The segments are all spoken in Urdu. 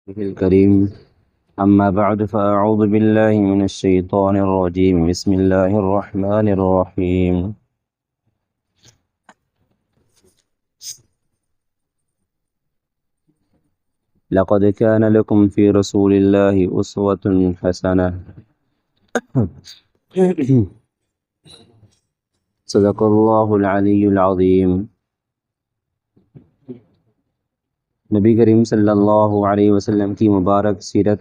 الكريم أما بعد فأعوذ بالله من الشيطان الرجيم بسم الله الرحمن الرحيم لقد كان لكم في رسول الله أسوة حسنة صدق الله العلي العظيم نبی کریم صلی اللہ علیہ وسلم کی مبارک سیرت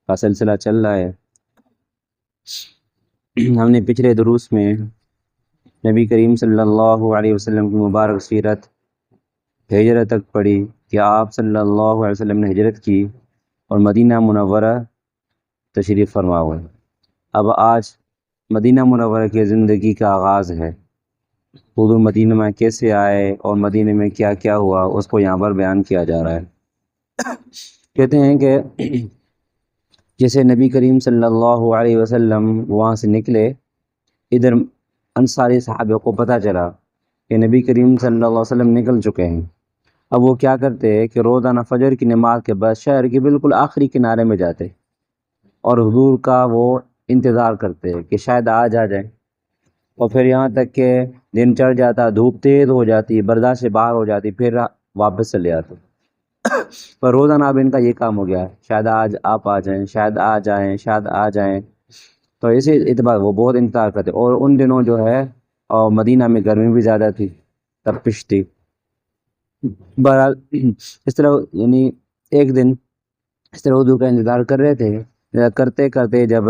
کا سلسلہ چل رہا ہے۔ ہم نے پچھلے دروس میں نبی کریم صلی اللہ علیہ وسلم کی مبارک سیرت ہجرت تک پڑھی کہ آپ صلی اللہ علیہ وسلم نے ہجرت کی اور مدینہ منورہ تشریف فرما ہوئے۔ اب آج مدینہ منورہ کی زندگی کا آغاز ہے۔ حضور مدینہ میں کیسے آئے اور مدینہ میں کیا کیا ہوا اس کو یہاں پر بیان کیا جا رہا ہے۔ کہتے ہیں کہ جیسے نبی کریم صلی اللہ علیہ وسلم وہاں سے نکلے، ادھر انصاری صحابہ کو پتہ چلا کہ نبی کریم صلی اللہ علیہ وسلم نکل چکے ہیں۔ اب وہ کیا کرتے کہ روزانہ فجر کی نماز کے بعد شہر کے بالکل آخری کنارے میں جاتے اور حضور کا وہ انتظار کرتے کہ شاید آج آ جائیں، اور پھر یہاں تک کہ دن چڑھ جاتا، دھوپ تیز ہو جاتی، برداشت سے باہر ہو جاتی، پھر واپس چلے آتے۔ پر روزانہ اب ان کا یہ کام ہو گیا ہے، شاید آج آپ آ جائیں، شاید آ جائیں، شاید آ جائیں۔ تو اسی اعتبار وہ بہت انتظار کرتے، اور ان دنوں جو ہے اور مدینہ میں گرمی بھی زیادہ تھی، تپش تھی۔ بہرحال اس طرح یعنی ایک دن اس طرح حضور کا انتظار کر رہے تھے، کرتے کرتے جب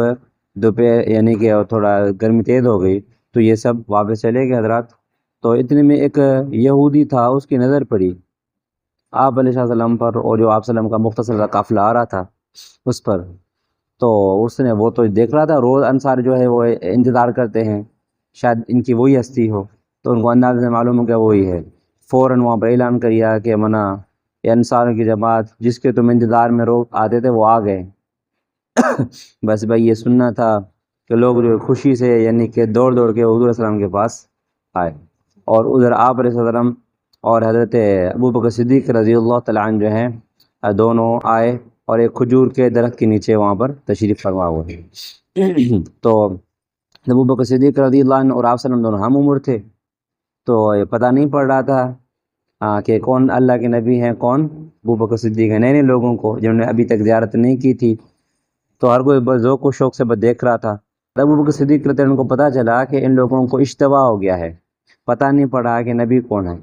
دوپہر یعنی کہ تھوڑا گرمی تیز ہو گئی تو یہ سب واپس چلے گئے حضرات۔ تو اتنے میں ایک یہودی تھا، اس کی نظر پڑی آپ علیہ السلام پر، اور جو آپ وسلم کا مختصر سا قافلہ آ رہا تھا اس پر۔ تو اس نے وہ تو دیکھ رہا تھا، روز انصار جو ہے وہ انتظار کرتے ہیں شاید ان کی وہی ہستی ہو، تو ان کو انداز سے معلوم ہو کہ وہی ہے۔ فوراً وہاں پر اعلان کیا کہ منع، یہ انصار کی جماعت جس کے تم انتظار میں روز آتے تھے وہ آ گئے۔ بس بھائی یہ سننا تھا کہ لوگ جو خوشی سے یعنی کہ دوڑ دوڑ کے حضور صلی اللہ علیہ وسلم کے پاس آئے، اور ادھر آپ علیہ السلام اور حضرت ابوبکر صدیق رضی اللہ تعالیٰ عنہ جو ہیں دونوں آئے اور ایک کھجور کے درخت کے نیچے وہاں پر تشریف فرما ہوئے۔ تو ابوبکر صدیق رضی اللہ عنہ اور آپ صلی اللہ علیہ وسلم دونوں ہم عمر تھے، تو یہ پتہ نہیں پڑ رہا تھا کہ کون اللہ کے نبی ہیں، کون ابوبکر صدیق ہیں۔ نئے نئے لوگوں کو جنہوں نے ابھی تک زیارت نہیں کی تھی، تو ہر کوئی بس ذوق و شوق سے بس دیکھ رہا تھا۔ ابوبکر صدیق رضی اللہ عنہ کو پتہ چلا کہ ان لوگوں کو اشتباہ ہو گیا ہے، پتہ نہیں پڑا کہ نبی کون ہے،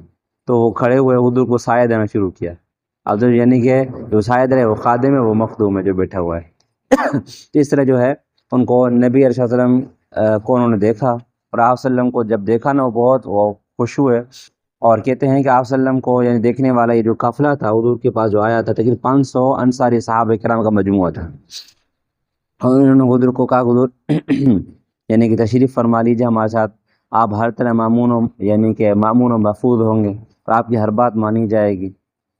تو وہ کھڑے ہوئے حضور کو سایہ دینا شروع کیا۔ اب یعنی کہ جو سایہ دے وہ خادم ہے، وہ مخدوم ہے جو بیٹھا ہوا ہے۔ اس طرح جو ہے ان کو نبی علیہ السلام کو انہوں نے دیکھا، اور آپ صلی اللہ علیہ وسلم کو جب دیکھا نا وہ خوش ہوئے، اور کہتے ہیں کہ آپ صلی اللہ علیہ وسلم کو یعنی دیکھنے والا یہ جو قافلہ تھا حضور کے پاس جو آیا تھا، تقریباً 500 انصاری صحابہ کرام کا مجموعہ تھا، اور انہوں نے حضور کو کہا حضور یعنی کہ تشریف فرما لیجیے ہمارے ساتھ، آپ ہر طرح یعنی کہ مامون و محفوظ ہوں گے اور آپ کی ہر بات مانی جائے گی۔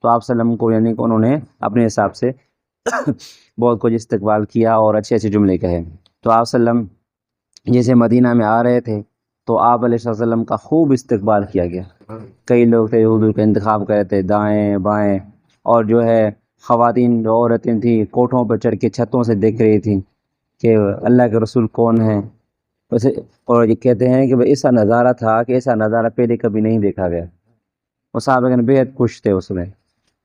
تو آپ صلی اللہ علیہ وسلم کو یعنی کہ انہوں نے اپنے حساب سے بہت کچھ استقبال کیا اور اچھے اچھے جملے کہے۔ تو آپ صلی اللہ علیہ وسلم جیسے مدینہ میں آ رہے تھے تو آپ علیہ السلام کا خوب استقبال کیا گیا۔ کئی لوگ تھے حضور کا انتخاب کر رہے تھے دائیں بائیں، اور جو ہے خواتین جو عورتیں تھیں کوٹھوں پر چڑھ کے چھتوں سے دیکھ رہی تھیں کہ اللہ کے رسول کون ہیں۔ ویسے اور یہ کہتے ہیں کہ ایسا نظارہ تھا کہ ایسا نظارہ پہلے کبھی نہیں دیکھا گیا۔ وہ صحابہ بے حد خوش تھے اس میں،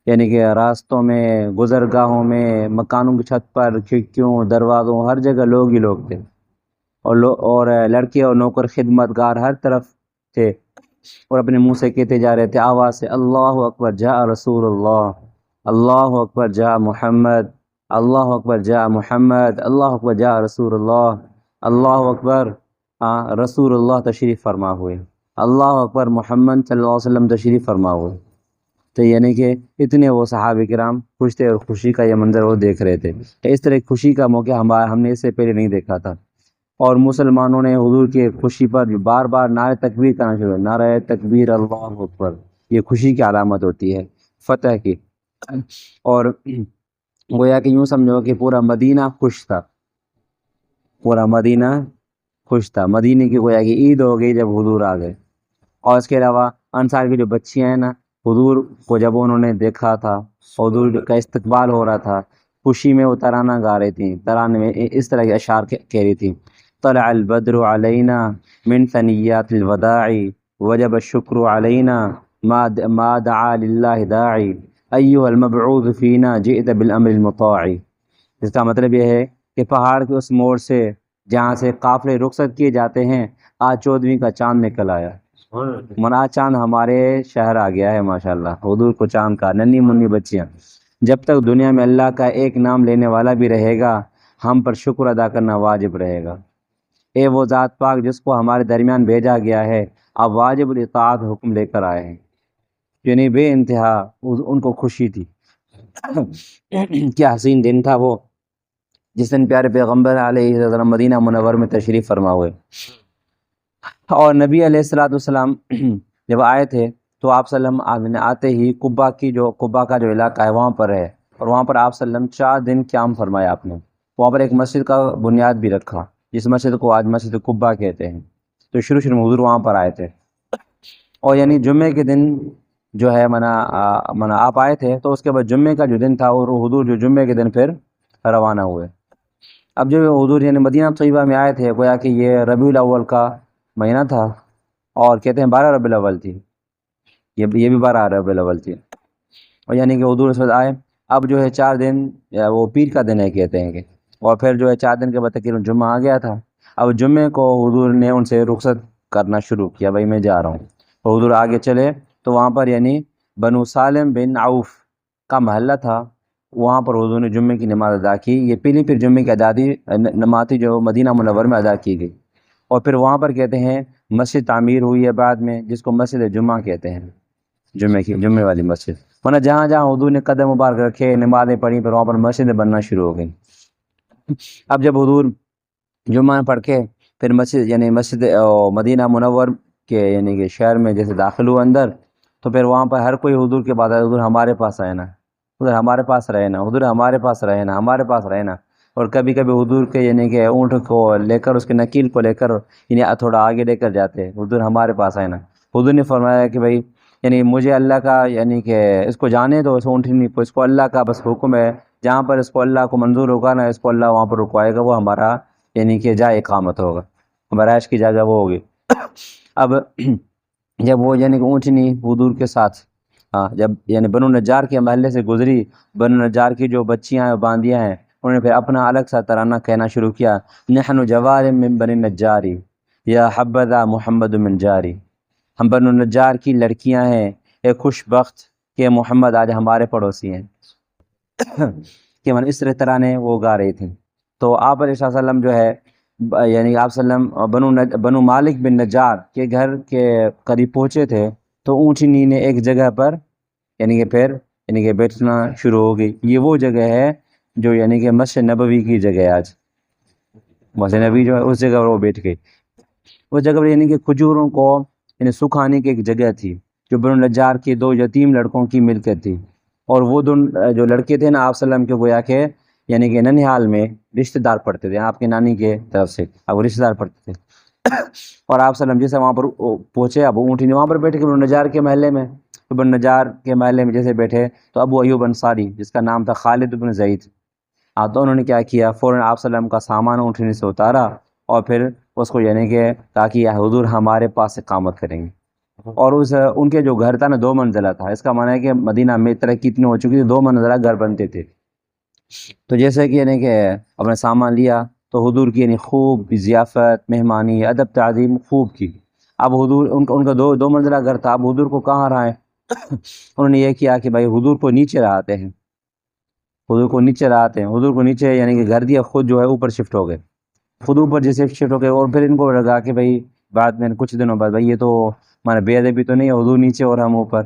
یعنی کہ راستوں میں، گزرگاہوں میں، مکانوں کی چھت پر، کھڑکیوں، دروازوں، ہر جگہ لوگ ہی لوگ تھے، اور لڑکے اور نوکر خدمتگار ہر طرف تھے، اور اپنے منہ سے کہتے جا رہے تھے آواز سے اللہ اکبر جاء رسول اللہ، اللہ اکبر جاء محمد، اللہ اکبر جاء محمد، اللہ اکبر جاء رسول اللہ، اللہ اکبر رسول اللہ تشریف فرما ہوئے، اللہ اکبر محمد صلی اللہ علیہ وسلم تشریف فرما ہوئے۔ تو یعنی کہ اتنے وہ صحابہ کرام خوش تھے، اور خوشی کا یہ منظر وہ دیکھ رہے تھے۔ اس طرح خوشی کا موقع ہم نے اس سے پہلے نہیں دیکھا تھا، اور مسلمانوں نے حضور کی خوشی پر بار بار نعرہ تکبیر کرنا شروع کیا، نعرہ تکبیر اللہ اکبر، یہ خوشی کی علامت ہوتی ہے فتح کی۔ اور گویا کہ یوں سمجھو کہ پورا مدینہ خوش تھا، پورا مدینہ خوش تھا، مدینہ کی گویا کہ عید ہو گئی جب حضور آ گئے۔ اور اس کے علاوہ انصار کی جو بچیاں ہیں نا، حضور کو جب انہوں نے دیکھا تھا، حضور کا استقبال ہو رہا تھا، خوشی میں وہ ترانہ گا رہی تھیں، ترانے میں اس طرح کے اشعار کہہ رہی تھیں: طلع البدر علینا من ثنیات الوداع وجب الشکر علینا ما دعا للہ داعی ایھا المبعوث فینا جئت بالامر المطاع۔ اس کا مطلب یہ ہے کہ پہاڑ کے اس موڑ سے جہاں سے قافلے رخصت کیے جاتے ہیں، آج 14ویں کا چاند نکل آیا، منا چاند ہمارے شہر آ گیا ہے۔ ماشاءاللہ، حضور کو چاند کا، ننھی منی بچیاں۔ جب تک دنیا میں اللہ کا ایک نام لینے والا بھی رہے گا، ہم پر شکر ادا کرنا واجب رہے گا۔ اے وہ ذات پاک جس کو ہمارے درمیان بھیجا گیا ہے، آپ واجب الاطاعت حکم لے کر آئے ہیں۔ یعنی بے انتہا ان کو خوشی تھی۔ کیا حسین دن تھا وہ، جس دن پیارے پیغمبر علیہ السلام مدینہ منور میں تشریف فرما ہوئے، اور نبی علیہ السلام جب آئے تھے تو آپ صلی اللہ علیہ وسلم آتے ہی قبا کا جو علاقہ ہے وہاں پر ہے، اور وہاں پر آپ صلی اللہ علیہ وسلم 4 دن قیام فرمایا آپ نے۔ وہاں پر ایک مسجد کا بنیاد بھی رکھا، جس مسجد کو آج مسجد قبا کہتے ہیں۔ تو شروع میں حضور وہاں پر آئے تھے، اور یعنی جمعے کے دن جو ہے منا آپ آئے تھے، تو اس کے بعد جمعے کا جو دن تھا، اور حضور جو جمعے کے دن پھر روانہ ہوئے۔ اب جو حضور یعنی مدینہ طیبہ میں آئے تھے، گویا کہ یہ ربیع الاول کا مہینہ تھا، اور کہتے ہیں 12 ربیع الاول تھی، یہ بھی 12 ربیع الاول تھی، اور یعنی کہ حضور اس وقت آئے۔ اب جو ہے 4 دن وہ پیر کا دن ہے کہتے ہیں کہ، اور پھر جو ہے 4 دن کے بعد تقریباً جمعہ آ گیا تھا۔ اب جمعے کو حضور نے ان سے رخصت کرنا شروع کیا، بھائی میں جا رہا ہوں، اور حضور آگے چلے تو وہاں پر یعنی بنو سالم بن عوف کا محلہ تھا، وہاں پر حضور نے جمعے کی نماز ادا کی۔ یہ پھر جمعے کی نماز تھی جو مدینہ منور میں ادا کی گئی، اور پھر وہاں پر کہتے ہیں مسجد تعمیر ہوئی ہے بعد میں، جس کو مسجد جمعہ کہتے ہیں، جمعے والی مسجد۔ ورنہ جہاں جہاں حضور نے قدم مبارک رکھے، نمازیں پڑھی، پھر وہاں پر مسجدیں بننا شروع ہو گئیں۔ اب جب حضور جمعہ پڑھ کے پھر مسجد مدینہ منور کے یعنی کہ شہر میں جیسے داخل ہوا اندر، تو پھر وہاں پر ہر کوئی حضور کے بعد حضور ہمارے پاس آئے نا، حضور ہمارے پاس رہے نا، حضور ہمارے پاس رہے نا، ہمارے پاس رہے نا۔ اور کبھی کبھی حضور کے یعنی کہ اونٹ کو لے کر، اس کے نکیل کو لے کر یعنی تھوڑا آگے لے کر جاتے، حضور ہمارے پاس آئے نا۔ حضور نے فرمایا کہ بھائی یعنی مجھے اللہ کا یعنی کہ اس کو جانے دو، اس اونٹنی کو، اس کو اللہ کا بس حکم ہے، جہاں پر اس کو اللہ کو منظور ہوگا نا، اس کو اللہ وہاں پر رکوائے گا، وہ ہمارا یعنی کہ جائے اقامت ہوگا، ہمارا عیش کی جگہ وہ ہوگی۔ اب جب وہ یعنی کہ اونٹنی حضور کے ساتھ جب یعنی بنو نجار کے محلے سے گزری، بنو نجار کی جو بچیاں ہیں، باندیاں ہیں، انہوں نے پھر اپنا الگ سا ترانہ کہنا شروع کیا: نحن جوار من بنی نجاری یا حبذا محمد من جاری۔ ہم بنو نجار کی لڑکیاں ہیں، ایک خوش بخت کہ محمد آج ہمارے پڑوسی ہیں۔ کہ من اس طرح ترانے وہ گا رہی تھیں۔ تو آپ علیہ السلام جو ہے یعنی آپ صلی اللہ علیہ وسلم بنو مالک بن نجار کے گھر کے قریب پہنچے تھے، تو اونٹنی نے ایک جگہ پر یعنی کہ پھر یعنی کہ بیٹھنا شروع ہو گئی۔ یہ وہ جگہ ہے جو یعنی کہ مسجد نبوی کی جگہ ہے آج، مسجد نبوی جو ہے اس جگہ پر وہ بیٹھ گئی۔ اس جگہ پر یعنی کہ کھجوروں کو یعنی سکھانے کی ایک جگہ تھی، جو بنو نجار کی 2 یتیم لڑکوں کی ملکیت تھی، اور وہ جو لڑکے تھے نا آپ صلی اللہ علیہ وسلم کے گویا کہ یعنی کہ ننھیال میں رشتہ دار پڑھتے تھے، آپ کی نانی کے طرف سے اب وہ رشتہ دار پڑھتے تھے۔ اور آپ صلی اللہ علیہ وسلم جیسے وہاں پر پہنچے، اب اونٹنی وہاں پر بیٹھ کے بنو نجار کے محلے میں، تو بنو نجار کے محلے میں جیسے بیٹھے، تو ابو ایوب انصاری جس کا نام تھا خالد بن زید، تو انہوں نے کیا کیا، فوراً آپ صلی اللہ علیہ وسلم کا سامان اونٹنی سے اتارا، اور پھر اس کو یعنی کہ تاکہ حضور ہمارے پاس اقامت کریں گے۔ اور ان کے جو گھر تھا نا 2 منزلہ تھا، اس کا معنی ہے کہ مدینہ میں ترقی اتنی ہو چکی تھی 2 منزلہ گھر بنتے تھے۔ تو جیسے کہ یعنی کہ اپنے سامان لیا، تو حضور کی یعنی خوب ضیافت، مہمانی، ادب تعظیم خوب کی۔ اب حضور ان کا 2 منزلہ گھر تھا، اب حضور کو کہاں رہا ہے؟ انہوں نے یہ کیا کہ بھائی حضور کو نیچے رہاتے ہیں، حضور کو نیچے رہاتے ہیں، حضور کو نیچے یعنی کہ گھر دیا، خود جو ہے اوپر شفٹ ہو گئے، خود اوپر جیسے شفٹ ہو گئے۔ اور پھر ان کو لگا کہ بھائی بعد میں کچھ دنوں بعد بھائی یہ تو ہمارا بے ادبی تو نہیں ہے، حضور نیچے اور ہم اوپر۔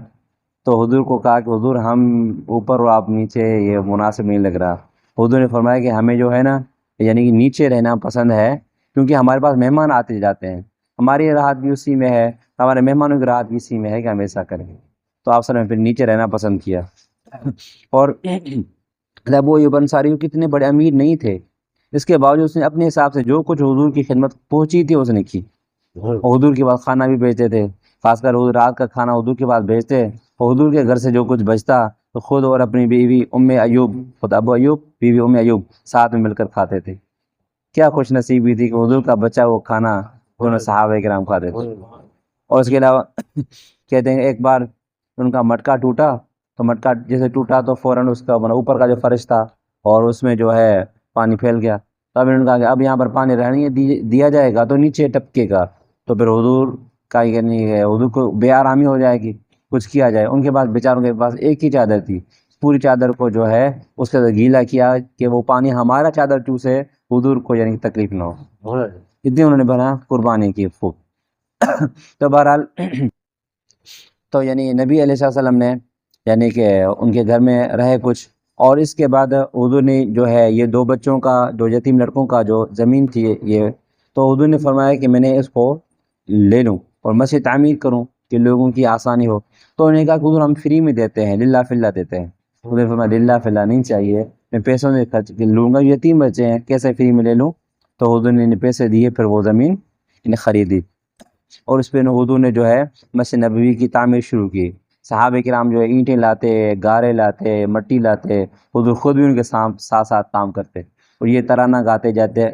تو حضور کو کہا کہ حضور ہم اوپر اور آپ نیچے، یہ مناسب نہیں لگ رہا۔ حضور نے فرمایا کہ ہمیں جو ہے نا یعنی کہ نیچے رہنا پسند ہے، کیونکہ ہمارے پاس مہمان آتے جاتے ہیں، ہماری راحت بھی اسی میں ہے، ہمارے مہمانوں کی راحت بھی اسی میں ہے کہ ہم ایسا کریں۔ تو آپ صلی اللہ علیہ وسلم پھر نیچے رہنا پسند کیا۔ اور ابو ایوب انصاری کتنے بڑے امیر نہیں تھے، اس کے باوجود اس نے اپنے حساب سے جو کچھ حضور کی خدمت پہنچی تھی اس نے کی، اور حضور کے بعد کھانا بھی بیچتے تھے، خاص کر حضور رات کا کھانا حضور کے پاس بھیجتے، اور حضور کے گھر سے جو کچھ بچتا تو خود اور اپنی بیوی ایوب، خود ابو ایوب، بیوی ایوب ساتھ میں مل کر کھاتے تھے۔ کیا خوش نصیبی تھی کہ حضور کا بچہ وہ کھانا انہوں صحابہ کرام کھاتے تھے۔ اور اس کے علاوہ کہتے ہیں ایک بار ان کا مٹکا ٹوٹا، تو مٹکا جیسے ٹوٹا تو فوراً اس کا اوپر کا جو فرش تھا اور اس میں جو ہے پانی پھیل گیا، تو اب انہوں نے کہا کہ اب یہاں پر پانی رہنے دیا جائے گا تو نیچے ٹپکے گا، تو پھر حضور کا یہ نہیں ہے، حضور کو بے آرامی ہو جائے گی، کچھ کیا جائے۔ ان کے پاس بیچاروں کے پاس ایک ہی چادر تھی، پوری چادر کو جو ہے اس کے گیلا کیا کہ وہ پانی ہمارا چادر چوسے، حضور کو یعنی تکلیف نہ ہو، اتنی انہوں نے بنا قربانی کی خوب۔ تو بہرحال تو یعنی نبی علیہ السلام نے یعنی کہ ان کے گھر میں رہے کچھ، اور اس کے بعد حضور نے جو ہے یہ دو بچوں کا، دو یتیم لڑکوں کا جو زمین تھی یہ، تو حضور نے فرمایا کہ میں نے اس کو لے لوں اور مسجد تعمیر کروں کہ لوگوں کی آسانی ہو۔ تو انہوں نے کہا کہ حضور ہم فری میں دیتے ہیں، للہ فی اللہ دیتے ہیں۔ حضور نے فرمایا للہ فی اللہ نہیں چاہیے، میں پیسوں سے خرچ لوں گا، یتیم بچے ہیں کیسے فری میں لے لوں؟ تو حضور نے پیسے دیے، پھر وہ زمین انہیں خریدی، اور اس پہ حضور نے جو ہے مسجد نبوی کی تعمیر شروع کی۔ صحابہ کرام جو ہے اینٹیں لاتے، گارے لاتے، مٹی لاتے، حضور خود بھی ان کے ساتھ ساتھ کام کرتے، اور یہ ترانہ گاتے جاتے،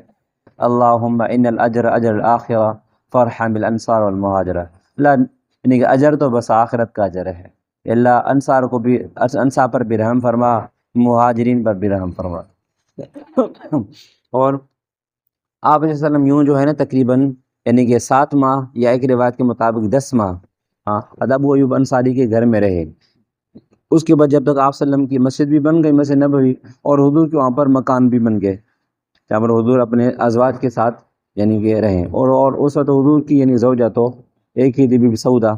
اللہم ان الاجر اجر الاخرہ فرحم بالانصار والمہاجرہ، اللہ یعنی کہ اجر تو بس آخرت کا اجر ہے، اللہ انصار کو بھی، انصار پر بھی رحم فرما، مہاجرین پر بھی رحم فرما۔ اور آپ علیہ السلام یوں جو ہے نا تقریباً یعنی کہ 7 ماہ یا ایک روایت کے مطابق 10 ماہ ابو ایوب انصاری کے گھر میں رہے۔ اس کے بعد جب تک آپ وسلم کی مسجد بھی بن گئی، مسجد نبوی، اور حضور کے وہاں پر مکان بھی بن گئے جہاں پر حضور اپنے ازواج کے ساتھ یعنی کہ رہیں، اور اس وقت حضور کی یعنی زوجہ تو ایک ہی تھی، بی بی سعودہ،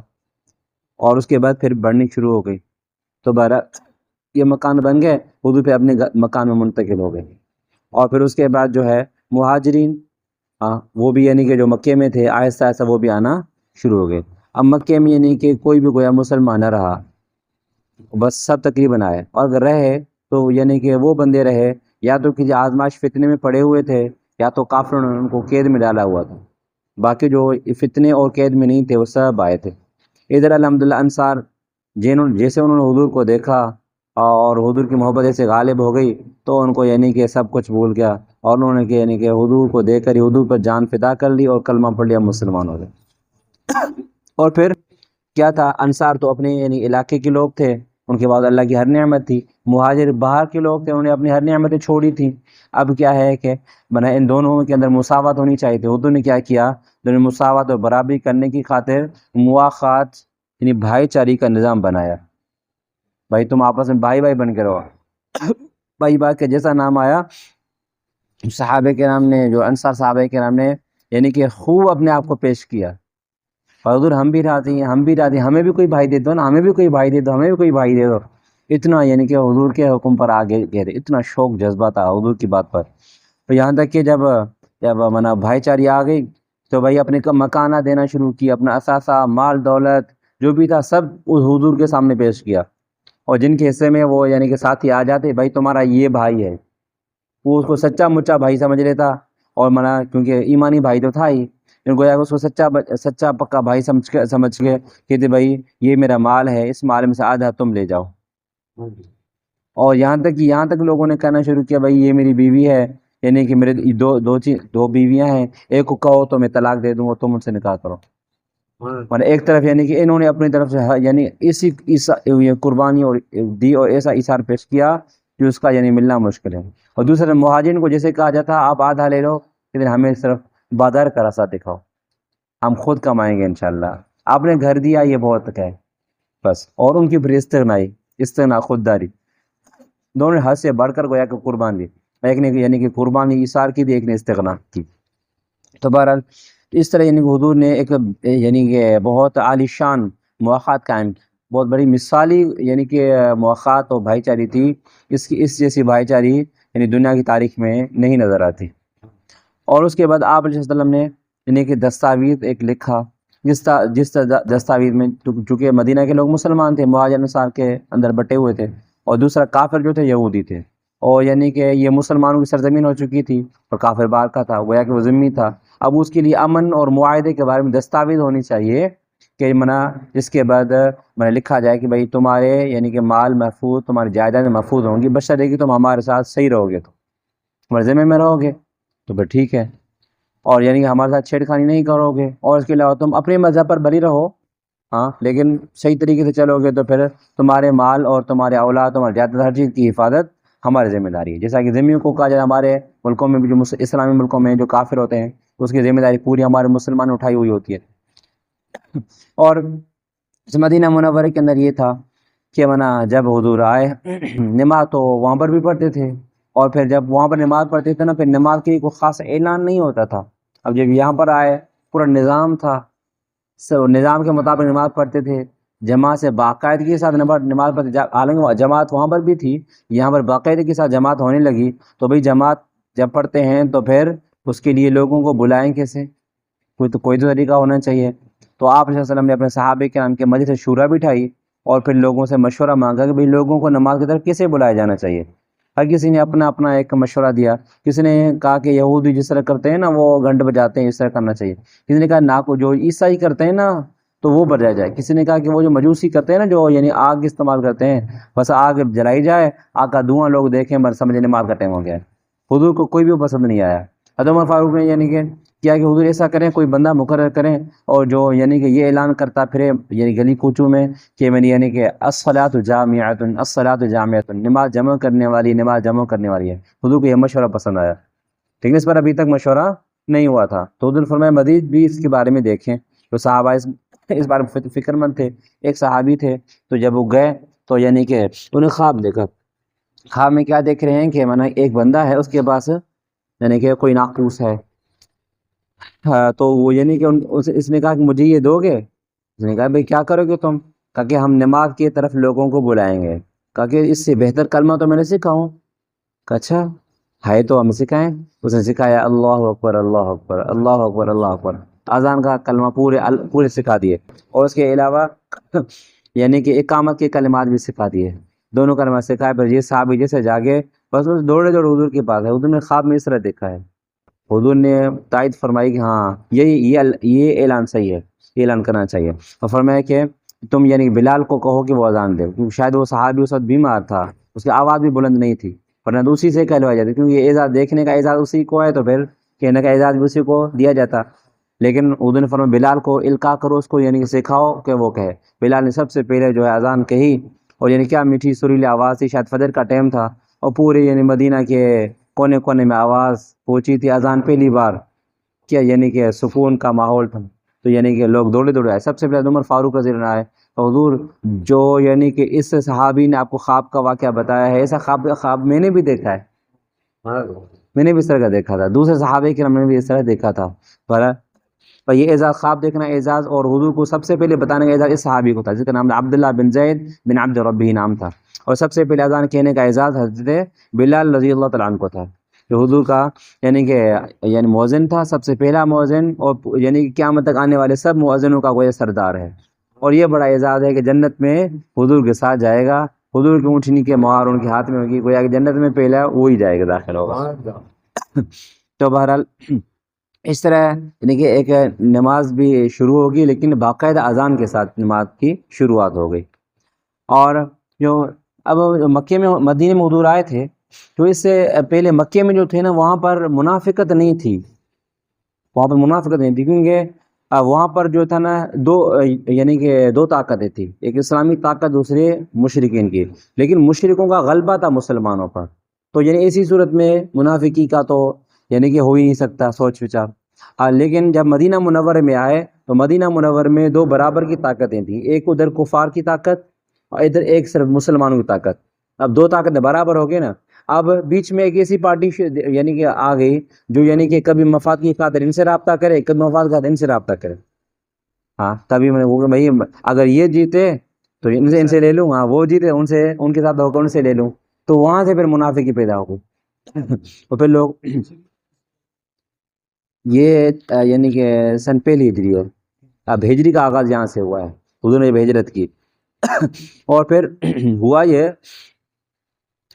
اور اس کے بعد پھر بڑھنی شروع ہو گئی۔ تو بہرحال یہ مکان بن گئے، حضور پہ اپنے مکان میں منتقل ہو گئے، اور پھر اس کے بعد جو ہے مہاجرین وہ بھی یعنی کہ جو مکے میں تھے آہستہ آہستہ وہ بھی آنا شروع ہو گئے۔ اب مکے میں یعنی کہ کوئی بھی گویا مسلمان نہ رہا، بس سب تقریباً آئے، اور اگر رہے تو یعنی کہ وہ بندے رہے یا تو کسی آزمائش فتنے میں پڑے ہوئے تھے، یا تو کافروں نے ان کو قید میں ڈالا ہوا تھا، باقی جو فتنے اور قید میں نہیں تھے وہ سب آئے تھے۔ ادھر الحمدللہ انصار جیسے انہوں نے حضور کو دیکھا اور حضور کی محبت ایسے غالب ہو گئی تو ان کو یعنی کہ سب کچھ بھول گیا، اور انہوں نے کہ یعنی کہ حضور کو دیکھ کر ہی حضور پر جان فدا کر لی اور کلمہ پڑھ لیا، مسلمان ہو گئے۔ اور پھر کیا تھا، انصار تو اپنے یعنی علاقے کے لوگ تھے، ان کے بعد اللہ کی ہر نعمت تھی، مہاجر باہر کے لوگ تھے، انہوں نے اپنی ہر نعمتیں چھوڑی تھیں۔ اب کیا ہے کہ ان دونوں کے اندر مساوات ہونی چاہیے تھی۔ حضور نے کیا کیا، دونوں مساوات اور برابری کرنے کی خاطر مواخات یعنی بھائی چارے کا نظام بنایا، بھائی تم آپس میں بھائی بھائی بن کے رہو۔ بھائی بات کا جیسا نام آیا، صحابہ کرام نے، جو انصار صحابہ کرام نے یعنی کہ خوب اپنے آپ کو پیش کیا، حضور ہم بھی راضی ہیں، ہم بھی راضی ہیں، ہمیں بھی کوئی بھائی دے دو نا، ہمیں بھی کوئی بھائی دے دو، ہمیں بھی کوئی بھائی دے دو۔ اتنا یعنی کہ حضور کے حکم پر آگے گئے، اتنا شوق جذبہ تھا حضور کی بات پر۔ تو یہاں تک کہ جب بھائی چاری آ گئی تو بھائی اپنے مکانہ دینا شروع کی، اپنا اثاثہ، مال دولت جو بھی تھا سب اس حضور کے سامنے پیش کیا، اور جن کے حصے میں وہ یعنی کہ ساتھی آ جاتے، بھائی تمہارا یہ بھائی ہے، وہ اس کو سچا مچا بھائی سمجھ لیتا، اور کیونکہ ایمانی بھائی تو تھا ہی، گویا اس کو سچا پکا بھائی سمجھ کے کہتے بھائی یہ میرا مال ہے، اس مال میں سے آدھا تم لے جاؤ۔ اور یہاں تک لوگوں نے کہنا شروع کیا بھائی یہ میری بیوی ہے، یعنی کہ میرے دو بیویاں ہیں، ایک کو کہو تو میں طلاق دے دوں گا، تم ان سے نکاح کرو۔ اور ایک طرف یعنی کہ انہوں نے اپنی طرف سے یعنی اسی قربانی اور دی اور ایسا اثار پیش کیا کہ اس کا یعنی ملنا مشکل ہے۔ اور دوسرے مہاجرین کو جیسے کہا جاتا آپ آدھا لے لو، لیکن ہمیں صرف بازار کا راستہ دکھاؤ، ہم خود کمائیں گے انشاءاللہ، آپ نے گھر دیا یہ بہت ہے بس۔ اور ان کی پھر استغنا خودداری، دونوں نے حد سے بڑھ کر گویا کہ قربان دی، ایک نے یعنی کہ قربانی اثار کی دی، ایک نے استغنا کی۔ تو بہرحال اس طرح یعنی کہ حضور نے ایک یعنی کہ بہت عالی شان مواخات قائم، بہت بڑی مثالی یعنی کہ مواخات اور بھائی چاری تھی، اس جیسی بھائی چاری یعنی دنیا کی تاریخ میں نہیں نظر آتی۔ اور اس کے بعد آپ علیہ السلام نے یعنی کہ دستاویز ایک لکھا، جس دستاویز میں چونکہ مدینہ کے لوگ مسلمان تھے، مہاجر انصار کے اندر بٹے ہوئے تھے، اور دوسرا کافر جو تھے یہودی تھے، اور یعنی کہ یہ مسلمانوں کی سرزمین ہو چکی تھی اور کافر باہر کا تھا، گویا کہ وہ ذمہ تھا۔ اب اس کے لیے امن اور معاہدے کے بارے میں دستاویز ہونی چاہیے کہ منا جس کے بعد میں لکھا جائے کہ بھائی تمہارے یعنی کہ مال محفوظ، تمہاری جائیداد محفوظ ہوں گی، بشرطے کہ تم ہمارے ساتھ صحیح رہو گے، تو ہمارے ذمہ میں رہو گے تو پھر ٹھیک ہے، اور یعنی کہ ہمارے ساتھ چھیڑ خانی نہیں کرو گے، اور اس کے علاوہ تم اپنے مذہب پر بری رہو، ہاں لیکن صحیح طریقے سے چلو گے تو پھر تمہارے مال اور تمہارے اولاد، تمہاری جائیداد، ہر چیز کی حفاظت ہماری ذمہ داری ہے۔ جیسا کہ ذمیوں کو کہا جائے ہمارے ملکوں میں بھی، جو اسلامی ملکوں میں جو کافر ہوتے ہیں اس کی ذمہ داری پوری ہمارے مسلمان اٹھائی ہوئی ہوتی ہے۔ اور مدینہ منورہ کے اندر یہ تھا کہ منا جب حضور آئے نماز تو وہاں پر بھی پڑھتے تھے، اور پھر جب وہاں پر نماز پڑھتے تھے نا، پھر نماز کے لیے کوئی خاص اعلان نہیں ہوتا تھا۔ اب جب یہاں پر آئے پورا نظام تھا، نظام کے مطابق نماز پڑھتے تھے، جماعت سے باقاعدگی کے ساتھ نماز پڑھتے، حالانکہ جماعت وہاں پر بھی تھی، یہاں پر باقاعدگی کے ساتھ جماعت ہونے لگی، تو بھئی جماعت جب پڑھتے ہیں تو پھر اس کے لیے لوگوں کو بلائیں کیسے؟ کوئی تو طریقہ ہونا چاہیے۔ تو آپ صلی اللہ علیہ وسلم نے اپنے صحابہ کرام کے مجلس شورا بٹھائی، اور پھر لوگوں سے مشورہ مانگا کہ بھئی لوگوں کو نماز کی طرف کیسے بلایا جانا چاہیے۔ ہر کسی نے اپنا اپنا ایک مشورہ دیا۔ کسی نے کہا کہ یہودی جس طرح کرتے ہیں نا، وہ گھنٹ بجاتے ہیں، اس طرح کرنا چاہیے۔ کسی نے کہا نا کو جو عیسائی کرتے ہیں نا تو وہ بجایا جائے۔ کسی نے کہا کہ وہ جو مجوسی کرتے ہیں نا، جو یعنی آگ استعمال کرتے ہیں، بس آگ جلائی جائے، آگ کا دھواں لوگ دیکھیں، بس سمجھے نماز کا ٹائم ہو گیا ہے۔ حضور کو کوئی بھی پسند نہیں آیا۔ حضرت عمر فاروق نے یعنی کہ کیا کہ حضور ایسا کریں، کوئی بندہ مقرر کریں، اور جو یعنی کہ یہ اعلان کرتا پھرے یعنی گلی کوچوں میں کہ یعنی کہ الصلاۃ جامعۃ، الصلاۃ جامعۃ، نماز جمع کرنے والی، نماز جمع کرنے والی ہے۔ حضور کو یہ مشورہ پسند آیا، لیکن اس پر ابھی تک مشورہ نہیں ہوا تھا۔ تو حضور فرمایا مزید بھی اس کے بارے میں دیکھیں۔ تو صحابہ اس بارے میں فکر مند تھے۔ ایک صحابی تھے، تو جب وہ گئے تو یعنی کہ انہیں خواب دیکھا۔ خواب میں کیا دیکھ رہے ہیں کہ مانا ایک بندہ ہے، اس کے پاس یعنی کہ کوئی ناقوس ہے، تو وہ یعنی کہ اس نے کہا کہ مجھے یہ دو گے؟ اس نے کہا بھئی کیا کرو گے تم؟ کہا کہ ہم نماز کی طرف لوگوں کو بلائیں گے۔ کہا کہ اس سے بہتر کلمہ تو میں نے سکھاؤں۔ کہا اچھا ہے تو ہم سکھائیں۔ اس نے سکھایا اللہ اکبر، اللہ اکبر، اللہ اکبر، اللہ اکبر، اذان کا کلمہ پورے سکھا دیے، اور اس کے علاوہ یعنی کہ اقامت کے کلمات بھی سکھا دیے، دونوں کلمات سکھائے۔ پھر یہ صحابی جیسے جاگے، بس دوڑے حضور کے پاس ہے۔ حضور نے خواب میں اس طرح دیکھا ہے۔ حضور نے تائید فرمائی کہ ہاں یہ اعلان صحیح ہے، یہ اعلان کرنا چاہیے، اور فرمایا کہ تم یعنی بلال کو کہو کہ وہ اذان دے، کیونکہ شاید وہ صحابی اس وقت بیمار تھا، اس کی آواز بھی بلند نہیں تھی، ورنہ اسی سے کہلوایا جاتی، کیونکہ یہ اعزاز دیکھنے کا اعزاز اسی کو ہے، تو پھر کہنے کا اعزاز بھی اسی کو دیا جاتا۔ لیکن حضور نے فرمایا بلال کو القاء کرو، اس کو یعنی کہ سکھاؤ کہ وہ کہے۔ بلال نے سب سے پہلے جو ہے اذان کہی، اور یعنی کیا میٹھی سریلی آواز تھی، شاید فجر کا ٹائم تھا، اور پورے یعنی مدینہ کے کونے کونے میں آواز پہنچی تھی، اذان پہلی بار کیا یعنی کہ سکون کا ماحول تھا، تو یعنی کہ لوگ دوڑے آئے۔ سب سے پہلے عمر فاروق رضی اللہ عنہ آئے، حضور جو یعنی کہ اس صحابی نے آپ کو خواب کا واقعہ بتایا ہے، ایسا خواب میں نے بھی دیکھا ہے، میں نے بھی اس طرح کا دیکھا تھا، دوسرے صحابہ کرام نے بھی اس طرح دیکھا تھا، پر یہ اعزاز، خواب دیکھنا اعزاز، اور حضور کو سب سے پہلے بتانے کا اعزاز اس صحابی کو تھا، جس کا نام عبداللہ بن زید بن عبد ربہ نام تھا، اور سب سے پہلے اذان کہنے کا اعزاز حضرت بلال رضی اللہ تعالیٰ عنہ کو تھا، جو حضور کا یعنی مؤذن تھا، سب سے پہلا مؤذن، اور یعنی کہ قیامت تک آنے والے سب مؤذنوں کا وہ سردار ہے۔ اور یہ بڑا اعزاز ہے کہ جنت میں حضور کے ساتھ جائے گا، حضور کی اونٹنی کے مہار ان کے ہاتھ میں ہوگی، گویا کہ جنت میں پہلا وہی جائے گا، داخل ہوگا۔ تو بہرحال اس طرح یعنی کہ ایک نماز بھی شروع ہوگی، لیکن باقاعدہ اذان کے ساتھ نماز کی شروعات ہو گئی۔ اور جو اب مکے میں مدینے میں حضور آئے تھے، تو اس سے پہلے مکے میں جو تھے نا، وہاں پر منافقت نہیں تھی، وہاں پر منافقت نہیں تھی، کیونکہ وہاں پر جو تھا نا یعنی کہ دو طاقتیں تھیں، ایک اسلامی طاقت، دوسرے مشرکین کی، لیکن مشرکوں کا غلبہ تھا مسلمانوں پر، تو یعنی ایسی صورت میں منافقی کا تو یعنی کہ ہو ہی نہیں سکتا سوچ وچار۔ لیکن جب مدینہ منورہ میں آئے تو مدینہ منورہ میں دو برابر کی طاقتیں تھیں، ایک ادھر کفار کی طاقت اور ادھر ایک صرف مسلمانوں کی طاقت، اب دو طاقتیں برابر ہو گئی نا۔ اب بیچ میں ایک ایسی پارٹی یعنی کہ آ گئی جو یعنی کہ کبھی مفاد کی خاطر ان سے رابطہ کرے، کبھی مفاد کی خاطر ان سے رابطہ کرے، ہاں کبھی میں نے بھائی اگر یہ جیتے تو ان سے لے لوں، ہاں وہ جیتے ان کے ساتھ ان سے لے لوں، تو وہاں سے پھر منافقی پیدا ہو گئی۔ اور پھر لوگ یہ یعنی کہ سن پہلی ہجری ہے، اب ہجری کا آغاز یہاں سے ہوا ہے، حضور نے ہجرت کی۔ اور پھر ہوا یہ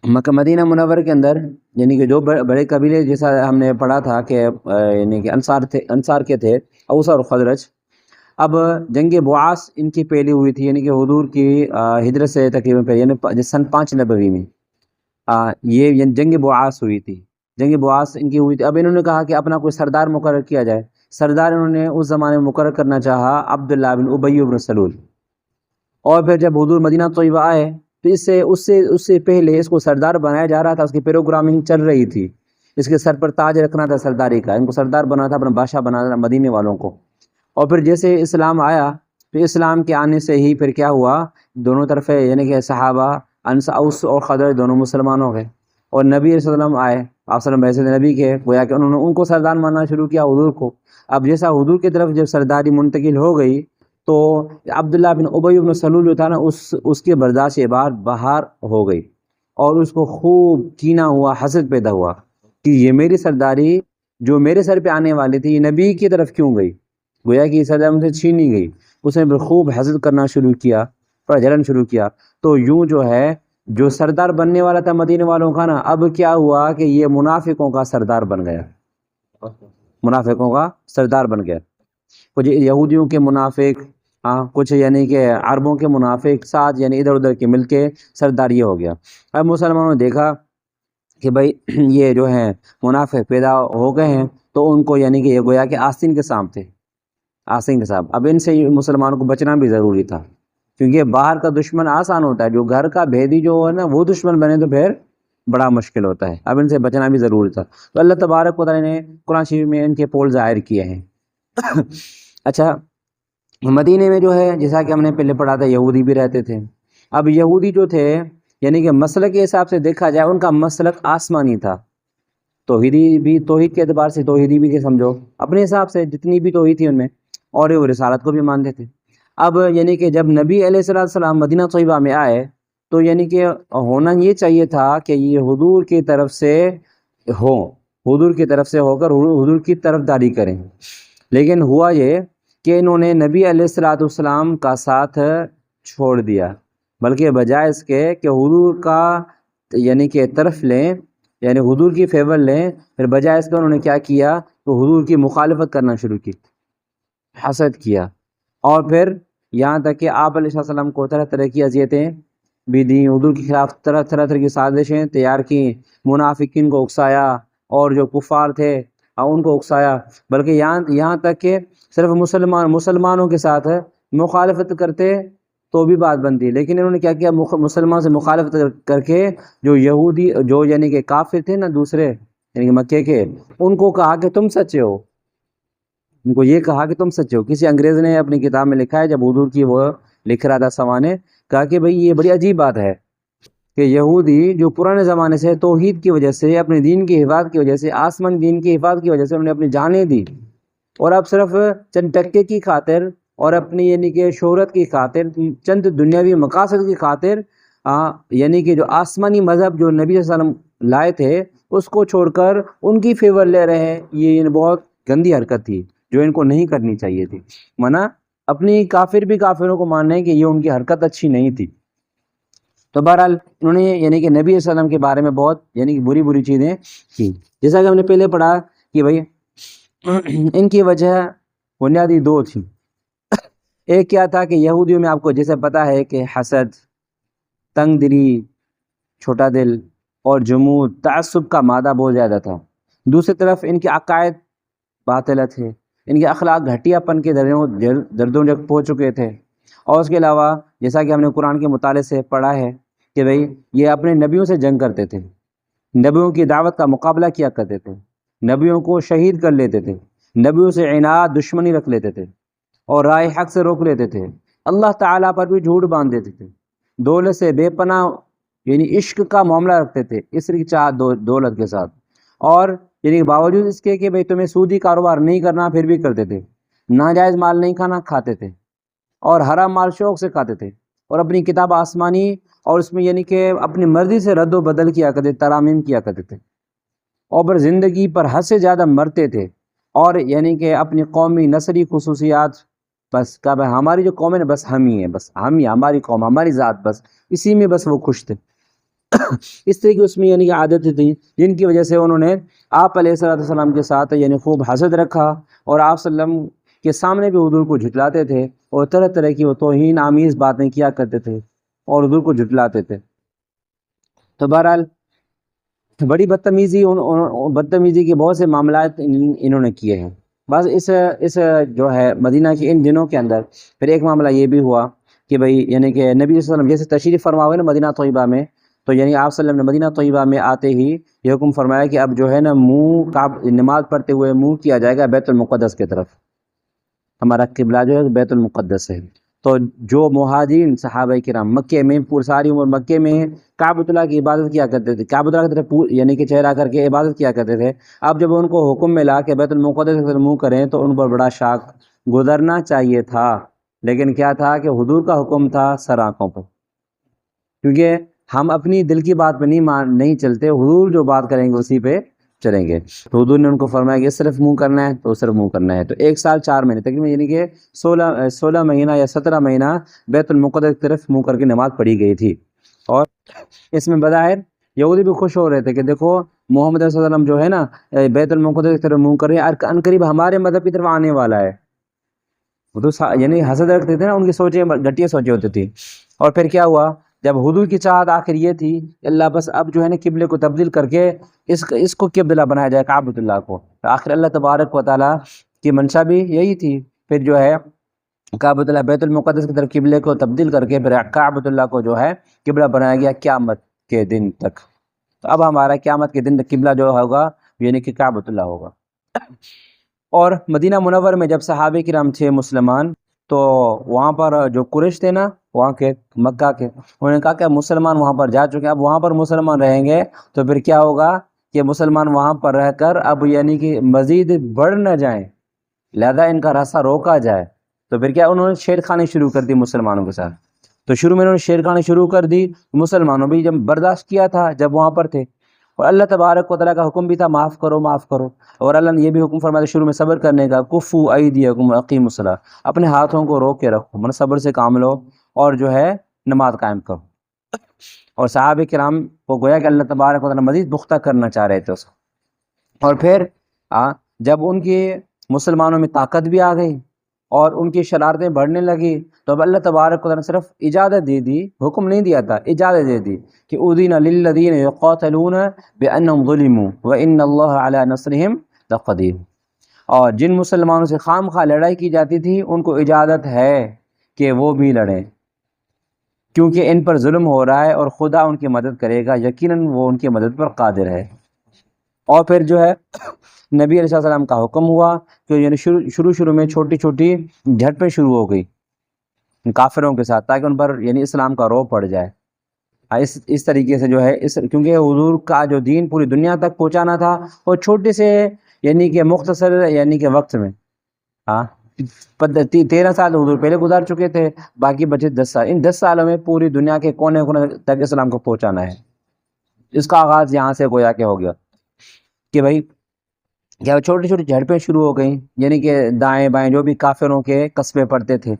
مکہ مدینہ منور کے اندر یعنی کہ جو بڑے قبیلے، جیسا ہم نے پڑھا تھا کہ یعنی کہ انصار کے تھے، اوس اور خزرج، اب جنگ بعاث ان کی پہلی ہوئی تھی، یعنی کہ حضور کی ہجرت سے تقریباً پہلے، یعنی سن 5 نبوی میں یہ یعنی جنگ بعاث ہوئی تھی، جنگ بعاث ان کی ہوئی تھی۔ اب انہوں نے کہا کہ اپنا کوئی سردار مقرر کیا جائے۔ سردار انہوں نے اس زمانے میں مقرر کرنا چاہا عبداللہ بن ابی بن سلول۔ اور پھر جب حضور مدینہ طیبہ آئے تو اس سے پہلے اس کو سردار بنایا جا رہا تھا، اس کی پروگرامنگ چل رہی تھی، اس کے سر پر تاج رکھنا تھا سرداری کا، ان کو سردار بنا تھا، اپنا بادشاہ بنا تھا مدینے والوں کو۔ اور پھر جیسے اسلام آیا تو اسلام کے آنے سے ہی پھر کیا ہوا، دونوں طرف یعنی کہ صحابہ اوس اور خزرج دونوں مسلمان ہو گئے، اور نبی علیہ السلام آئے، آپ صلی اللہ علیہ وسلم نبی کے، گویا کہ انہوں نے ان کو سردار ماننا شروع کیا، حضور کو۔ اب جیسا حضور کی طرف جب سرداری منتقل ہو گئی تو عبداللہ بن ابی بن سلول جو تھا نا، اس کے برداشت سے باہر ہو گئی، اور اس کو خوب کینہ ہوا، حسد پیدا ہوا کہ یہ میری سرداری جو میرے سر پہ آنے والی تھی یہ نبی کی طرف کیوں گئی، گویا کہ یہ سرداری مجھ سے چھینی گئی۔ اس نے پھر خوب حسد کرنا شروع کیا، بڑا جلن شروع کیا۔ تو یوں جو ہے جو سردار بننے والا تھا مدینے والوں کا نا، اب کیا ہوا کہ یہ منافقوں کا سردار بن گیا، منافقوں کا سردار بن گیا۔ کچھ یہودیوں کے منافق، کچھ یعنی کہ عربوں کے منافق ساتھ، یعنی ادھر ادھر کے مل کے سردار یہ ہو گیا۔ اب مسلمانوں نے دیکھا کہ بھائی یہ جو ہیں منافق پیدا ہو گئے ہیں، تو ان کو یعنی کہ یہ گویا کہ آستین کے سانپ تھے، آستین کے سانپ۔ اب ان سے مسلمانوں کو بچنا بھی ضروری تھا، کیونکہ باہر کا دشمن آسان ہوتا ہے، جو گھر کا بھیدی جو ہے نا وہ دشمن بنے تو پھر بڑا مشکل ہوتا ہے۔ اب ان سے بچنا بھی ضروری تھا، تو اللہ تبارک و تعالیٰ نے قرآن شریف میں ان کے پول ظاہر کیے ہیں۔ اچھا، مدینے میں جو ہے جیسا کہ ہم نے پہلے پڑھا تھا یہودی بھی رہتے تھے۔ اب یہودی جو تھے یعنی کہ مسلک کے حساب سے دیکھا جائے ان کا مسلک آسمانی تھا، توحید کے اعتبار سے توحیدی بھی تھے، سمجھو اپنے حساب سے جتنی بھی توحید تھی ان میں، اور وہ رسالت کو بھی مانتے تھے۔ اب یعنی کہ جب نبی علیہ السلام مدینہ طیبہ میں آئے تو یعنی کہ ہونا یہ چاہیے تھا کہ یہ حضور کی طرف سے حضور کی طرف سے ہو کر حضور کی طرفداری کریں، لیکن ہوا یہ کہ انہوں نے نبی علیہ السلام کا ساتھ چھوڑ دیا، بلکہ بجائے اس کے کہ حضور کا یعنی کہ طرف لیں، یعنی حضور کی فیور لیں، پھر بجائے اس کے انہوں نے کیا کیا تو حضور کی مخالفت کرنا شروع کی، حسد کیا، اور پھر یہاں تک کہ آپ علیہ السلام کو طرح طرح کی اذیتیں بھی دیں، حضور کے خلاف طرح طرح کی سازشیں تیار کی، منافقین کو اکسایا اور جو کفار تھے ان کو اکسایا، بلکہ یہاں تک کہ صرف مسلمانوں کے ساتھ مخالفت کرتے تو بھی بات بنتی، لیکن انہوں نے کیا کیا، مسلمان سے مخالفت کر کے جو یہودی جو یعنی کہ کافر تھے نا دوسرے یعنی کہ مکے کے، ان کو کہا کہ تم سچے ہو، ان کو یہ کہا کہ تم سچے ہو۔ کسی انگریز نے اپنی کتاب میں لکھا ہے، جب حضور کی وہ لکھ رہا تھا سوانے، کہا کہ بھئی یہ بڑی عجیب بات ہے کہ یہودی جو پرانے زمانے سے توحید کی وجہ سے، اپنے دین کی حفاظت کی وجہ سے، آسمانی دین کی حفاظت کی وجہ سے انہوں نے اپنی جانیں دی، اور اب صرف چند ٹکے کی خاطر اور اپنی یعنی کہ شہرت کی خاطر، چند دنیاوی مقاصد کی خاطر یعنی کہ جو آسمانی مذہب جو نبی صلی اللہ علیہ وسلم لائے تھے اس کو چھوڑ کر ان کی فیور لے رہے ہیں۔ یہ بہت گندی حرکت تھی جو ان کو نہیں کرنی چاہیے تھی، منع اپنی کافر بھی کافروں کو ماننا ہے کہ یہ ان کی حرکت اچھی نہیں تھی۔ تو بہرحال انہوں نے یعنی کہ نبی علیہ السلام کے بارے میں بہت یعنی کہ بری چیزیں کی، جیسا کہ ہم نے پہلے پڑھا کہ بھئی ان کی وجہ بنیادی دو تھی۔ ایک کیا تھا کہ یہودیوں میں آپ کو جیسے پتہ ہے کہ حسد، تنگ دلی، چھوٹا دل اور جمود، تعصب کا مادہ بہت زیادہ تھا۔ دوسری طرف ان کے عقائد باطل تھے، ان کے اخلاق گھٹیا پن کے دردوں تک پہنچ چکے تھے، اور اس کے علاوہ جیسا کہ ہم نے قرآن کے مطالعے سے پڑھا ہے کہ بھئی یہ اپنے نبیوں سے جنگ کرتے تھے، نبیوں کی دعوت کا مقابلہ کیا کرتے تھے، نبیوں کو شہید کر لیتے تھے، نبیوں سے عناد دشمنی رکھ لیتے تھے اور راہ حق سے روک لیتے تھے، اللہ تعالیٰ پر بھی جھوٹ باندھ دیتے تھے، دولت سے بے پناہ یعنی عشق کا معاملہ رکھتے تھے، عشق کی چاہت دولت کے ساتھ، اور یعنی باوجود اس کے کہ بھئی تمہیں سودی کاروبار نہیں کرنا پھر بھی کرتے تھے، ناجائز مال نہیں کھانا کھاتے تھے، اور حرام مال شوق سے کھاتے تھے، اور اپنی کتاب آسمانی اور اس میں یعنی کہ اپنی مرضی سے رد و بدل کیا کرتے، ترامیم کیا کرتے تھے، اور پھر زندگی پر حد سے زیادہ مرتے تھے، اور یعنی کہ اپنی قومی نسلی خصوصیات بس کہ بھائی ہماری جو قوم ہے نا بس ہم ہی ہیں، بس ہم ہی، ہماری قوم، ہماری ذات، بس اسی میں بس وہ خوش تھے۔ اس طرح کی اس میں یعنی کہ عادتیں تھیں جن کی وجہ سے انہوں نے آپ علیہ السلام کے ساتھ یعنی خوب حسد رکھا، اور آپ صلی اللہ علیہ وسلم کے سامنے بھی حضور کو جھٹلاتے تھے اور طرح طرح کی وہ توہین آمیز باتیں کیا کرتے تھے اور حضور کو جھٹلاتے تھے۔ تو بہرحال بڑی بدتمیزی کے بہت سے معاملات انہوں نے کیے ہیں۔ بس اس جو ہے مدینہ کے ان دنوں کے اندر پھر ایک معاملہ یہ بھی ہوا کہ بھئی یعنی کہ نبی صلی اللہ علیہ وسلم جیسے تشریف فرما ہوئے نا مدینہ طیبہ میں، تو یعنی آپ صلی اللہ علیہ وسلم نے مدینہ طیبہ میں آتے ہی یہ حکم فرمایا کہ اب جو ہے نا نماز پڑھتے ہوئے منہ کیا جائے گا بیت المقدس کی طرف۔ ہمارا قبلہ جو ہے بیت المقدس ہے۔ تو جو مہاجرین صحابہ کرام مکے میں ساری عمر مکے میں کعبۃ اللہ کی عبادت کیا کرتے تھے، کعبۃ اللہ کی طرف یعنی کہ چہرہ کر کے عبادت کیا کرتے تھے، اب جب ان کو حکم ملا کہ بیت المقدس کی طرف منہ کریں تو ان پر بڑا شاک گزرنا چاہیے تھا، لیکن کیا تھا کہ حضور کا حکم تھا سر آنکھوں پر، کیونکہ ہم اپنی دل کی بات پہ نہیں چلتے، حضور جو بات کریں گے اسی پہ چلیں گے۔ تو حضور نے ان کو فرمایا کہ صرف منہ کرنا ہے تو صرف منہ کرنا ہے۔ تو 1 سال 4 مہینے تقریباً یعنی کہ 16 مہینہ یا 17 مہینہ بیت المقدس کی طرف منہ کر کے نماز پڑھی گئی تھی۔ اور اس میں بظاہر یہودی بھی خوش ہو رہے تھے کہ دیکھو محمد صلی اللہ علیہ وسلم جو ہے نا بیت المقدس کی طرف منہ کر رہے ہیں، ان قریب ہمارے مذہب کی طرف آنے والا ہے۔ وہ تو یعنی حسد رکھتے تھے نا، ان کی سوچیں گھٹیا سوچیں ہوتی تھی۔ اور پھر کیا ہوا، جب حضور کی چاہت آخر یہ تھی کہ اللہ بس اب جو ہے نا قبلے کو تبدیل کر کے اس کو قبلہ بنایا جائے کعبۃ اللہ کو، آخر اللہ تبارک و تعالیٰ کی منشا بھی یہی تھی۔ پھر جو ہے کعبۃ اللہ بیت المقدس کی طرف قبلے کو تبدیل کر کے پھر کعبۃ اللہ کو جو ہے قبلہ بنایا گیا قیامت کے دن تک۔ تو اب ہمارا قیامت کے دن تک قبلہ جو ہوگا یعنی کہ کعبۃ اللہ ہوگا۔ اور مدینہ منور میں جب صحابہ کرام تھے مسلمان، تو وہاں پر جو قریش تھے نا وہاں کے مکہ کے، انہوں نے کہا کہ مسلمان وہاں پر جا چکے ہیں، اب وہاں پر مسلمان رہیں گے تو پھر کیا ہوگا کہ مسلمان وہاں پر رہ کر اب یعنی کہ مزید بڑھ نہ جائیں، لہذا ان کا راستہ روکا جائے۔ تو پھر کیا انہوں نے چھیڑخانی شروع کر دی مسلمانوں کے ساتھ۔ تو شروع میں انہوں نے چھیڑخانی شروع کر دی، مسلمانوں بھی جب برداشت کیا تھا جب وہاں پر تھے، اور اللہ تبارک و تعالیٰ کا حکم بھی تھا معاف کرو معاف کرو، اور اللہ نے یہ بھی حکم فرمایا شروع میں صبر کرنے کا، کفو ایدیکم اقیموا الصلاۃ، اپنے ہاتھوں کو روک کے رکھو، من صبر سے کام لو اور جو ہے نماز قائم کرو۔ اور صحابہ کرام کو گویا کہ اللہ تبارک و تعالیٰ مزید پختہ کرنا چاہ رہے تھے اس کو۔ اور پھر جب ان کی مسلمانوں میں طاقت بھی آ گئی اور ان کی شرارتیں بڑھنے لگی، تو اب اللہ تبارک و تعالیٰ نے صرف اجازت دے دی، حکم نہیں دیا تھا، اجازت دے دی کہ اذن للذین یقاتلون بانہم ظلموا وان اللہ علی نصرہم لقدیر۔ اور جن مسلمانوں سے خام خواہ لڑائی کی جاتی تھی ان کو اجازت ہے کہ وہ بھی لڑیں، کیونکہ ان پر ظلم ہو رہا ہے اور خدا ان کی مدد کرے گا، یقیناً وہ ان کی مدد پر قادر ہے۔ اور پھر جو ہے نبی علیہ السلام کا حکم ہوا کہ یعنی شروع میں چھوٹی چھوٹی جھڑپیں شروع ہو گئی کافروں کے ساتھ، تاکہ ان پر یعنی اسلام کا رعب پڑ جائے۔ اس طریقے سے جو ہے کیونکہ حضور کا جو دین پوری دنیا تک پہنچانا تھا، اور چھوٹے سے یعنی کہ مختصر یعنی کہ وقت میں 13 سال حضور پہلے گزار چکے تھے، باقی بچے 10 سال، ان 10 سالوں میں پوری دنیا کے کونے کونے تک اسلام کو پہنچانا ہے۔ اس کا آغاز یہاں سے گویا کہ ہو گیا کہ بھائی کیا چھوٹی چھوٹی جھڑپیں شروع ہو گئیں، یعنی کہ دائیں بائیں جو بھی کافروں کے قصبے پڑتے تھے،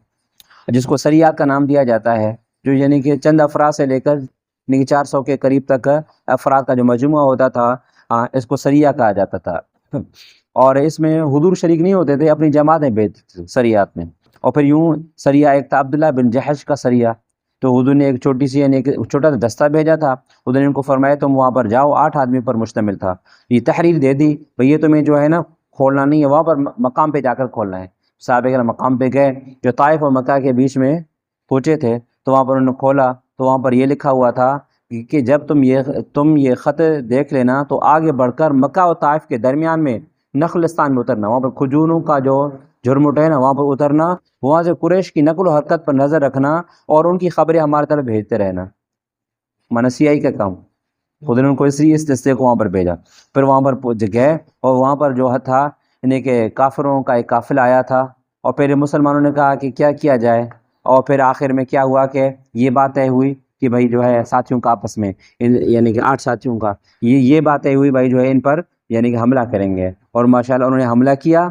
جس کو سریات کا نام دیا جاتا ہے، جو یعنی کہ چند افراد سے لے کر یعنی 400 کے قریب تک افراد کا جو مجموعہ ہوتا تھا، اس کو سریہ کہا جاتا تھا۔ اور اس میں حضور شریک نہیں ہوتے تھے، اپنی جماعتیں بھیجتے تھے سریات میں۔ اور پھر یوں سریہ ایک تھا عبداللہ بن جحش کا سریہ، تو حضور نے ایک چھوٹی سی یعنی ایک چھوٹا سا دستہ بھیجا تھا، حضور نے ان کو فرمایا تم وہاں پر جاؤ، 8 آدمی پر مشتمل تھا، یہ تحریر دے دی بھئی یہ تمہیں جو ہے نا کھولنا نہیں ہے، وہاں پر مقام پہ جا کر کھولنا ہے۔ صحابہ کے مقام پہ گئے، جو طائف اور مکہ کے بیچ میں پہنچے تھے، تو وہاں پر انہوں نے کھولا تو وہاں پر یہ لکھا ہوا تھا کہ جب تم یہ خط دیکھ لینا تو آگے بڑھ کر مکہ اور طائف کے درمیان میں نخلستان میں اترنا، وہاں پر کھجوروں کا جو جھرمٹ ہے نا وہاں پر اترنا، وہاں سے قریش کی نقل و حرکت پر نظر رکھنا اور ان کی خبریں ہمارے طرف بھیجتے رہنا، منسیائی کا کام۔ خدا نے ان کو اس دستے کو وہاں پر بھیجا، پھر وہاں پر گئے اور وہاں پر جو تھا یعنی کہ کافروں کا ایک قافلہ آیا تھا، اور پھر مسلمانوں نے کہا کہ کیا کیا جائے، اور پھر آخر میں کیا ہوا کہ یہ بات طے ہوئی کہ بھائی جو ہے ساتھیوں کا آپس میں یعنی کہ 8 ساتھیوں کا یہ بات طے ہوئی بھائی جو ہے ان پر یعنی کہ حملہ کریں گے، اور ماشاءاللہ انہوں نے حملہ کیا،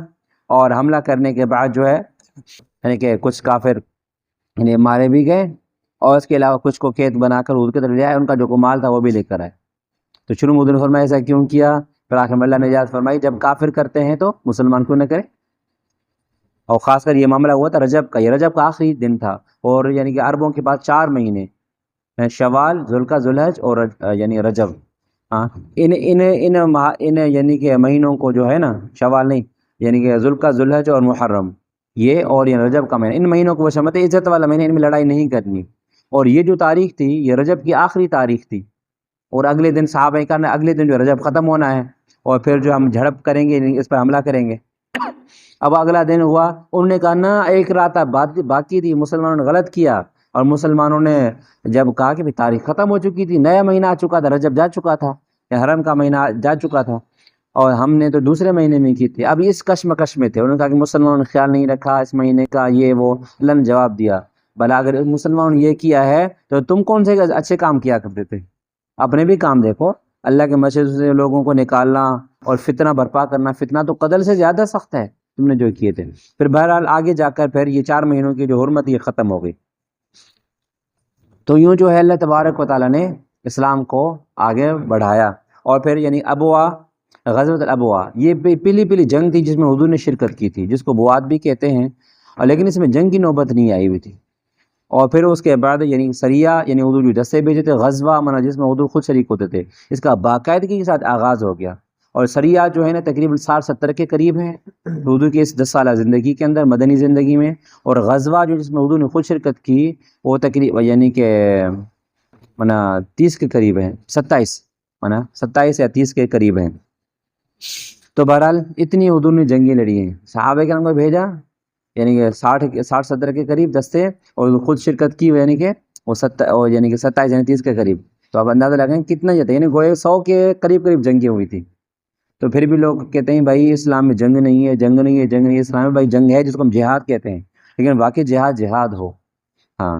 اور حملہ کرنے کے بعد جو ہے یعنی کہ کچھ کافر یعنی مارے بھی گئے، اور اس کے علاوہ کچھ کو قید بنا کر حضور کی طرف لے آئے، ان کا جو مال تھا وہ بھی لے کر آئے۔ تو شروع میں حضور نے فرمایا ایسا کیوں کیا، پھر آخر میں اللہ نے اجازت فرمائی جب کافر کرتے ہیں تو مسلمان کیوں نہ کرے۔ اور خاص کر یہ معاملہ ہوا تھا رجب کا، یہ رجب کا آخری دن تھا، اور یعنی کہ عربوں کے پاس 4 مہینے، شوال، ذوالقعدہ، ذوالحج اور یعنی رجب، ہاں ان یعنی کہ مہینوں کو جو ہے نا، شوال نہیں، یعنی کہ ذوالقعدہ، ذوالحج اور محرم، یہ اور یہ رجب کا مہینہ، ان مہینوں کو وہ سمجھتے عزت والا مہینہ، ان میں لڑائی نہیں کرنی۔ اور یہ جو تاریخ تھی یہ رجب کی آخری تاریخ تھی، اور اگلے دن صحابہ کرام نے اگلے دن جو رجب ختم ہونا ہے، اور پھر جو ہم جھڑپ کریں گے، اس پر حملہ کریں گے۔ اب اگلا دن ہوا، انہوں نے کہا نا ایک رات باقی تھی، مسلمانوں نے غلط کیا، اور مسلمانوں نے جب کہا کہ تاریخ ختم ہو چکی تھی، نیا مہینہ آ چکا تھا، رجب جا چکا تھا، یا حرم کا مہینہ جا چکا تھا، اور ہم نے تو دوسرے مہینے میں کی تھی۔ اب اس کشمکش میں تھے، انہوں نے کہا کہ مسلمانوں نے خیال نہیں رکھا اس مہینے کا، یہ وہ۔ اللہ نے جواب دیا، بھلا اگر مسلمانوں نے یہ کیا ہے تو تم کون سے اچھے کام کیا کرتے تھے؟ اپنے بھی کام دیکھو، اللہ کے مسجد سے لوگوں کو نکالنا اور فتنہ برپا کرنا، فتنہ تو قتل سے زیادہ سخت ہے تم نے جو کیے تھے۔ پھر بہرحال آگے جا کر پھر یہ 4 مہینوں کی جو حرمت یہ ختم ہو گئی۔ تو یوں جو ہے اللہ تبارک و تعالیٰ نے اسلام کو آگے بڑھایا۔ اور پھر یعنی ابوا، غزوۃ الابوا، یہ پہلی جنگ تھی جس میں حضور نے شرکت کی تھی، جس کو بوات بھی کہتے ہیں، اور لیکن اس میں جنگ کی نوبت نہیں آئی ہوئی تھی۔ اور پھر اس کے بعد یعنی سریہ، یعنی حضور جو دستے بھیجے تھے، غزوہ منا جس میں حضور خود شریک ہوتے تھے، اس کا باقاعدگی کے ساتھ آغاز ہو گیا۔ اور سریہ جو ہے نا تقریباً 60-70 کے قریب ہیں حضور کی اس 10 سالہ زندگی کے اندر، مدنی زندگی میں۔ اور غزوہ جو جس میں حضور نے خود شرکت کی، وہ تقریباً یعنی کہ 30 کے قریب ہیں، 27 یا 30 کے قریب ہیں۔ تو بہرحال اتنی حضور نے جنگیں لڑی ہیں، صحابہ کرام کو بھیجا یعنی کہ 60-70 کے قریب دستے، اور خود شرکت کی یعنی کہ وہ 27 یعنی 30 کے قریب۔ تو آپ اندازہ لگائیں کتنا جاتا ہے، یعنی گویا 100 کے قریب جنگیں ہوئی تھی۔ تو پھر بھی لوگ کہتے ہیں بھائی اسلام میں جنگ نہیں ہے، جنگ نہیں ہے، جنگ نہیں ہے۔ اسلام میں بھائی جنگ ہے، جس کو ہم جہاد کہتے ہیں، لیکن واقعی جہاد ہو، ہاں۔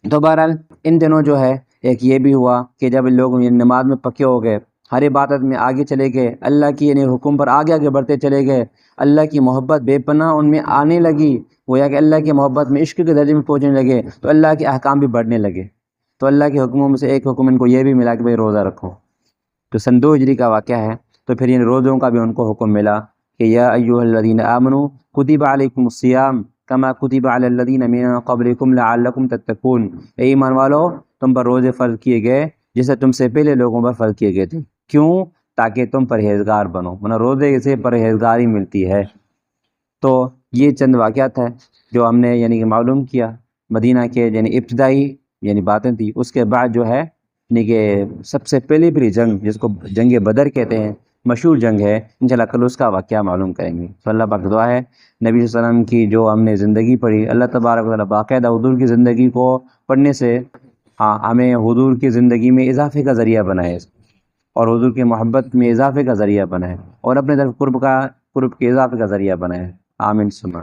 تو بہرحال ان دنوں جو ہے ایک یہ بھی ہوا کہ جب لوگ نماز میں پکے ہو گئے، ہر عبادت میں آگے چلے گئے، اللہ کی یعنی حکم پر آگے بڑھتے چلے گئے، اللہ کی محبت بے پناہ ان میں آنے لگی، گویا کہ اللہ کی محبت میں عشق کے درجے میں پہنچنے لگے، تو اللہ کے احکام بھی بڑھنے لگے۔ تو اللہ کے حکموں میں سے ایک حکم ان کو یہ بھی ملا کہ بھائی روزہ رکھو۔ تو سن 2 ہجری کا واقعہ ہے، تو پھر ان روزوں کا بھی ان کو حکم ملا کہ یا ایھا الذین آمنوا کتب علیکم الصیام کما کتب علی الذین من قبلکم لعلکم تتقون، اے ایمان والو تم پر روزے فرض کیے گئے جیسے تم سے پہلے لوگوں پر فرض کیے گئے تھے، کیوں؟ تاکہ تم پرہیزگار بنو، روزے سے پرہیزگاری ملتی ہے۔ تو یہ چند واقعات ہیں جو ہم نے یعنی کہ معلوم کیا مدینہ کے یعنی ابتدائی یعنی باتیں تھی۔ اس کے بعد جو ہے یعنی کہ سب سے پہلی جنگ جس کو جنگ بدر کہتے ہیں، مشہور جنگ ہے، انشاءاللہ کل اس کا واقعہ معلوم کریں گے۔ تو اللہ پاک دعا ہے نبی صلی اللہ علیہ وسلم کی جو ہم نے زندگی پڑھی، اللہ تبارک و تعالیٰ باقاعدہ حضور کی زندگی کو پڑھنے سے ہمیں حضور کی زندگی میں اضافے کا ذریعہ بنائے، اور حضور کی محبت میں اضافے کا ذریعہ بنائے، اور اپنے طرف قرب کے اضافے کا ذریعہ بنائے۔ آمین ثم